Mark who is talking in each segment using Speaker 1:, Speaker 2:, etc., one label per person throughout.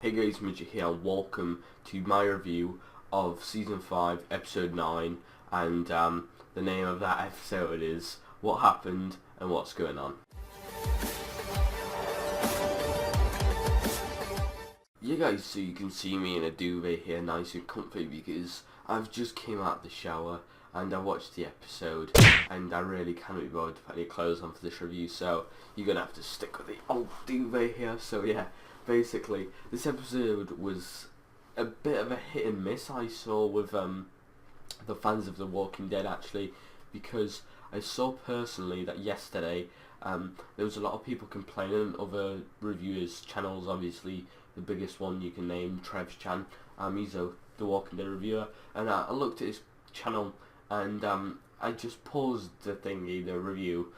Speaker 1: Hey guys, Midget here, welcome to my review of Season 5, Episode 9, and the name of that episode is What Happened and What's Going On. Yeah guys, so you can see me in a duvet here, nice and comfy, because I've just came out of the shower and I watched the episode and I really cannot be bothered to put any clothes on for this review, so you're going to have to stick with the old duvet here. So yeah, basically this episode was a bit of a hit and miss, I saw, with the fans of The Walking Dead, actually, because I saw personally that yesterday there was a lot of people complaining, other reviewers, channels, obviously the biggest one you can name, Trev's Chan, he's a The Walking Dead reviewer, and I looked at his channel and I just paused the review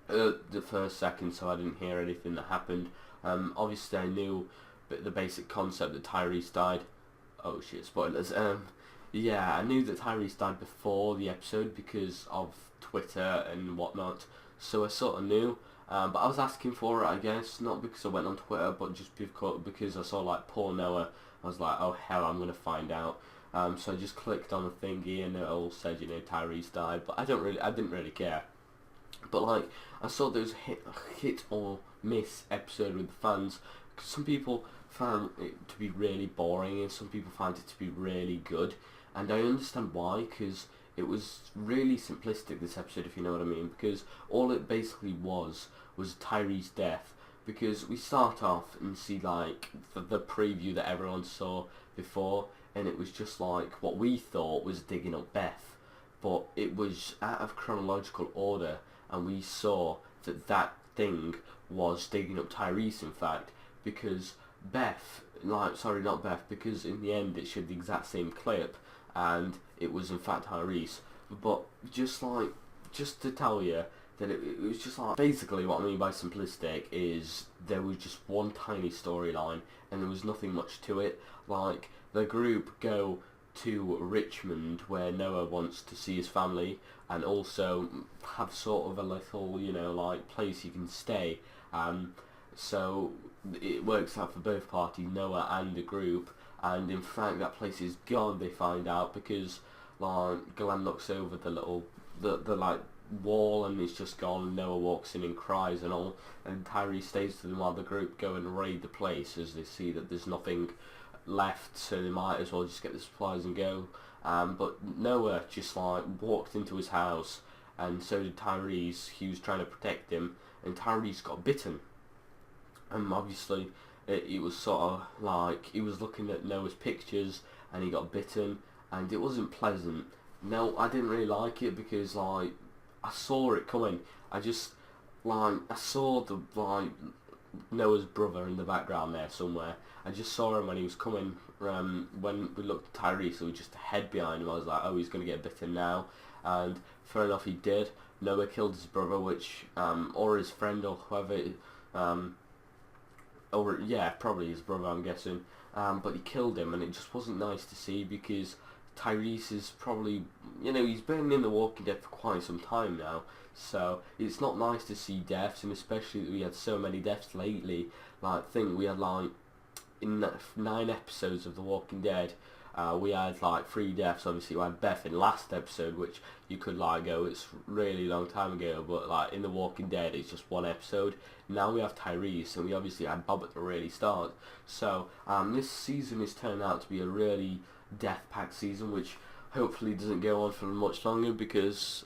Speaker 1: the first second, so I didn't hear anything that happened. Obviously I knew the basic concept that Tyreese died. Oh shit, spoilers. Yeah, I knew that Tyreese died before the episode because of Twitter and whatnot, so I sort of knew. But I was asking for it, I guess, not because I went on Twitter, but just because I saw like poor Noah. I was like, oh hell, I'm gonna find out. So I just clicked on the thingy and it all said, you know, Tyreese died, but I didn't really care. But like, I saw there was a hit or miss episode with the fans, because some people found it to be really boring and some people found it to be really good, and I understand why, because it was really simplistic, this episode, if you know what I mean, because all it basically was Tyree's death. Because we start off and see like the preview that everyone saw before, and it was just like what we thought was digging up Beth, but it was out of chronological order, and we saw that that thing was digging up Tyreese, in fact, because because in the end it showed the exact same clip and it was in fact Tyreese. But just to tell you that it was just like, basically what I mean by simplistic is there was just one tiny storyline and there was nothing much to it. Like, the group go to Richmond where Noah wants to see his family and also have sort of a little, you know, like place you can stay. So it works out for both parties, Noah and the group, and in fact that place is gone, they find out, because like Glenn looks over the like wall and it's just gone, and Noah walks in and cries and all, and Tyreese stays to them while the group go and raid the place as they see that there's nothing left, so they might as well just get the supplies and go. But Noah just like walked into his house, and so did Tyreese. He was trying to protect him, and Tyreese got bitten. And obviously it was sort of like he was looking at Noah's pictures and he got bitten, and it wasn't pleasant. No, I didn't really like it because like I saw it coming. I saw the Noah's brother in the background there somewhere. I just saw him when he was coming. When we looked at Tyreese, there was just a head behind him. I was like, oh, he's going to get bitten now. And fair enough, he did. Noah killed his brother, or his friend, or whoever, probably his brother, I'm guessing. But he killed him, and it just wasn't nice to see, because Tyreese is probably, you know, he's been in The Walking Dead for quite some time now, so it's not nice to see deaths, and especially that we had so many deaths lately. Like, I think we had like, in 9 episodes of The Walking Dead, we had like 3 deaths. Obviously we had Beth in last episode, which you could like go, it's really long time ago, but like in The Walking Dead it's just 1 episode. Now we have Tyreese, and we obviously had Bob at the really start. So this season is turning out to be a really death-packed season, which hopefully doesn't go on for much longer, because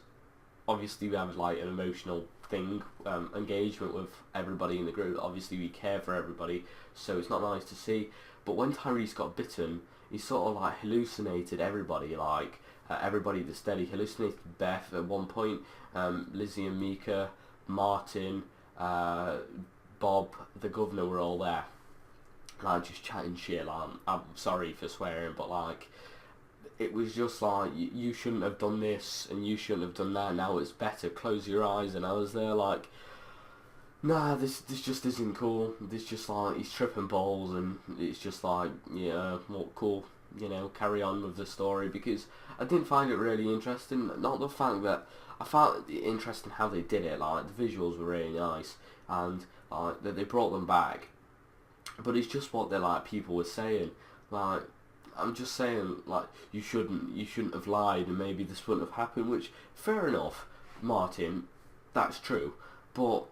Speaker 1: obviously we have like an emotional thing, engagement with everybody in the group. Obviously we care for everybody, so it's not nice to see. But when Tyreese got bitten, he sort of like hallucinated everybody, like everybody that's dead. He hallucinated Beth at one point, Lizzie and Mika, Martin, Bob, the governor were all there, like just chatting shit. Like, I'm sorry for swearing, but like it was just like, you shouldn't have done this and you shouldn't have done that, now it's better, close your eyes. And I was there like, nah, this just isn't cool. This just like, he's tripping balls, and it's just like, yeah, well, cool, you know, carry on with the story, because I didn't find it really interesting. Not the fact that I found it interesting how they did it, like the visuals were really nice, and that they brought them back but it's just what they're like. People were saying, like, I'm just saying, like, you shouldn't have lied, and maybe this wouldn't have happened. Which, fair enough, Martin, that's true. But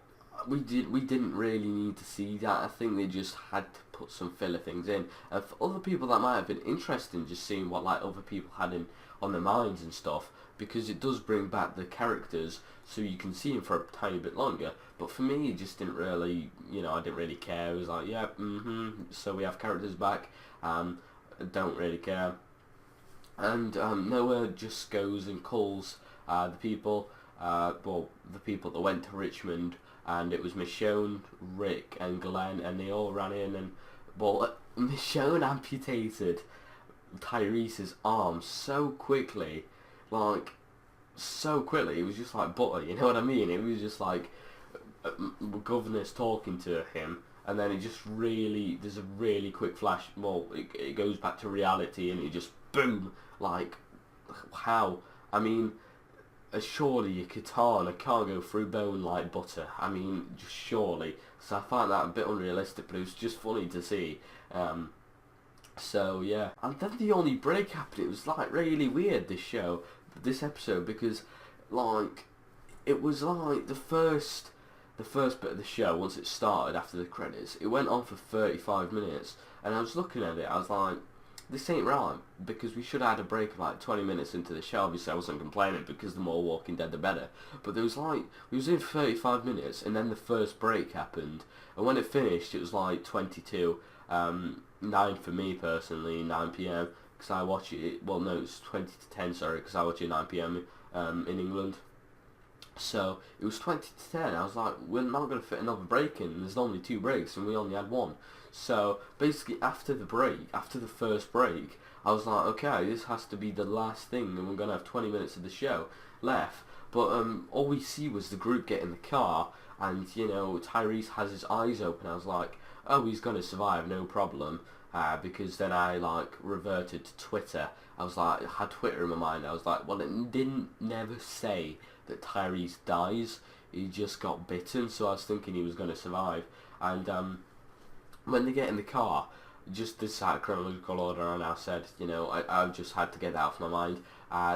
Speaker 1: we didn't really need to see that. I think they just had to put some filler things in. And for other people, that might have been interesting, just seeing what like other people had in on their minds and stuff, because it does bring back the characters, so you can see them for a tiny bit longer. But for me, it just didn't really, I didn't really care. It was like, yeah, so we have characters back. I don't really care. And Noah just goes and calls the people, the people that went to Richmond, and it was Michonne, Rick, and Glenn, and they all ran in, and Michonne amputated Tyrese's arm so quickly, it was just like butter, you know what I mean? It was just like governor's talking to him, and then it just really, there's a really quick flash, it goes back to reality, and it just boom, like, how? I mean, surely a katana can't go through bone like butter. I mean, just surely. So I find that a bit unrealistic, but it was just funny to see. So yeah, and then the only break happened. It was like really weird, this episode, because like it was like the first bit of the show, once it started after the credits, it went on for 35 minutes, and I was looking at it, I was like, this ain't right, because we should have had a break of like 20 minutes into the show. Obviously I wasn't complaining, because the more Walking Dead the better, but there was like, we was in 35 minutes, and then the first break happened, and when it finished it was like 22, 9 for me personally, 9 p.m, because I watch it, well no, it's 20 to 10, sorry, because I watch it 9 p.m. In England. So it was 20 to 10. I was like, we're not going to fit another break in. There's normally 2 breaks, and we only had 1. So basically, after the first break, I was like, okay, this has to be the last thing, and we're going to have 20 minutes of the show left. But all we see was the group get in the car, and Tyreese has his eyes open. I was like, oh, he's going to survive, no problem. Because then I like reverted to Twitter. I was like, I had Twitter in my mind. I was like, well, it didn't never say that Tyreese dies. He just got bitten, so I was thinking he was going to survive. And when they get in the car, just this chronological order, and I said, I just had to get that off my mind.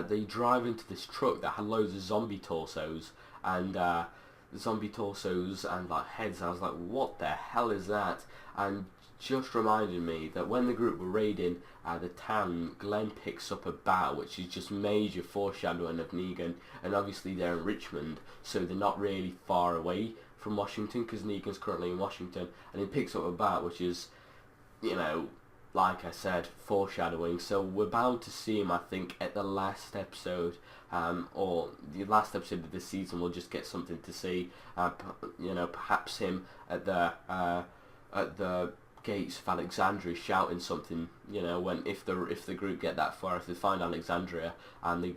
Speaker 1: They drive into this truck that had loads of zombie torsos, and zombie torsos and like heads. I was like, what the hell is that? And just reminded me that when the group were raiding the town, Glenn picks up a bat, which is just major foreshadowing of Negan, and obviously they're in Richmond, so they're not really far away from Washington, because Negan's currently in Washington, and he picks up a bat, which is, like I said, foreshadowing. So we're bound to see him, I think, at the last episode, or the last episode of this season. We'll just get something to see, perhaps him at the gates of Alexandria shouting something, when if the group get that far, if they find Alexandria and they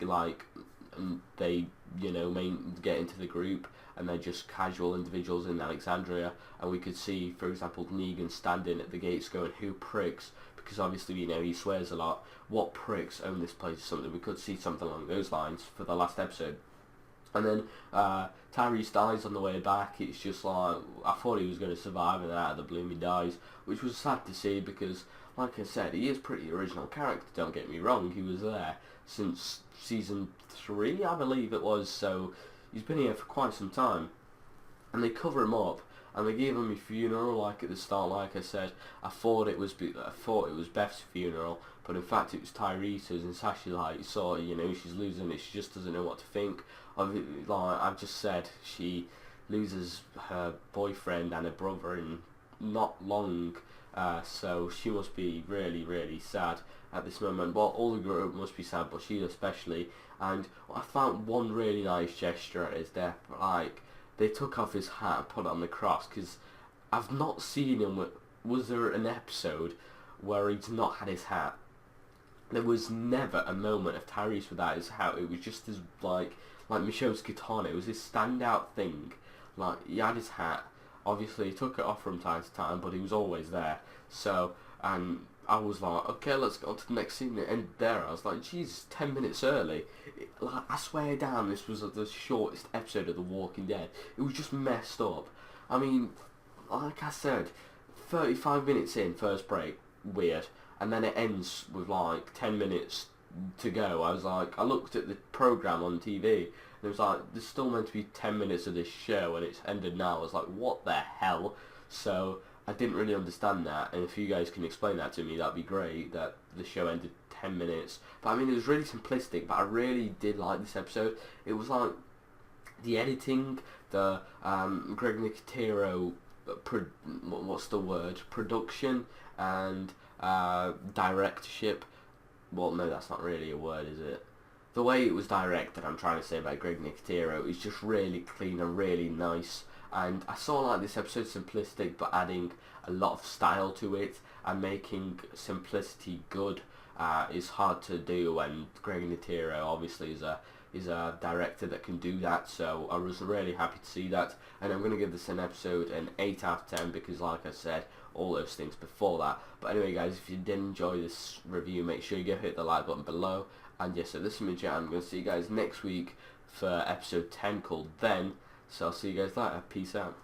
Speaker 1: get into the group and they're just casual individuals in Alexandria, and we could see, for example, Negan standing at the gates going, who pricks, because obviously he swears a lot, what pricks own this place or something. We could see something along those lines for the last episode. And then Tyreese dies on the way back. It's just like, I thought he was going to survive, and then out of the blue he dies, which was sad to see, because, like I said, he is a pretty original character, don't get me wrong. He was there since season 3, I believe it was, so he's been here for quite some time. And they cover him up, and they gave him a funeral, like at the start. Like I said, I thought it was Beth's funeral, but in fact it was Tyrese's, and it's actually like, she's losing it, she just doesn't know what to think. Like I've just said, she loses her boyfriend and her brother in not long, so she must be really, really sad at this moment. Well, all the group must be sad, but she especially. And I found one really nice gesture at his death, like, they took off his hat and put it on the cross, because I've not seen him. Was there an episode where he's not had his hat? There was never a moment of Tyreese without his hat. It was just his, like Michonne's katana. It was his standout thing. Like, he had his hat. Obviously, he took it off from time to time, but he was always there. So, and I was like, okay, let's go on to the next scene. And there, I was like, Jesus, 10 minutes early. I swear down, this was the shortest episode of The Walking Dead. It was just messed up. I mean, like I said, 35 minutes in, first break, weird, and then it ends with like 10 minutes to go. I was like, I looked at the programme on TV, and it was like, there's still meant to be 10 minutes of this show, and it's ended now. I was like, what the hell? So I didn't really understand that, and if you guys can explain that to me, that'd be great, that the show ended 10 minutes. But I mean, it was really simplistic, but I really did like this episode. It was like, the editing, the Greg Nicotero, what's the word, production, and directorship. Well, no, that's not really a word, is it? The way it was directed, I'm trying to say, by Greg Nicotero, is just really clean and really nice. And I saw like this episode simplistic, but adding a lot of style to it and making simplicity good is hard to do. And Greg Nicotero obviously is a director that can do that, so I was really happy to see that. And I'm going to give this an episode an 8 out of 10 because, like I said, all those things before that. But anyway, guys, if you did enjoy this review, make sure you go hit the like button below. And yes, so this is Midget. I'm going to see you guys next week for episode 10 called Then. So I'll see you guys later. Peace out.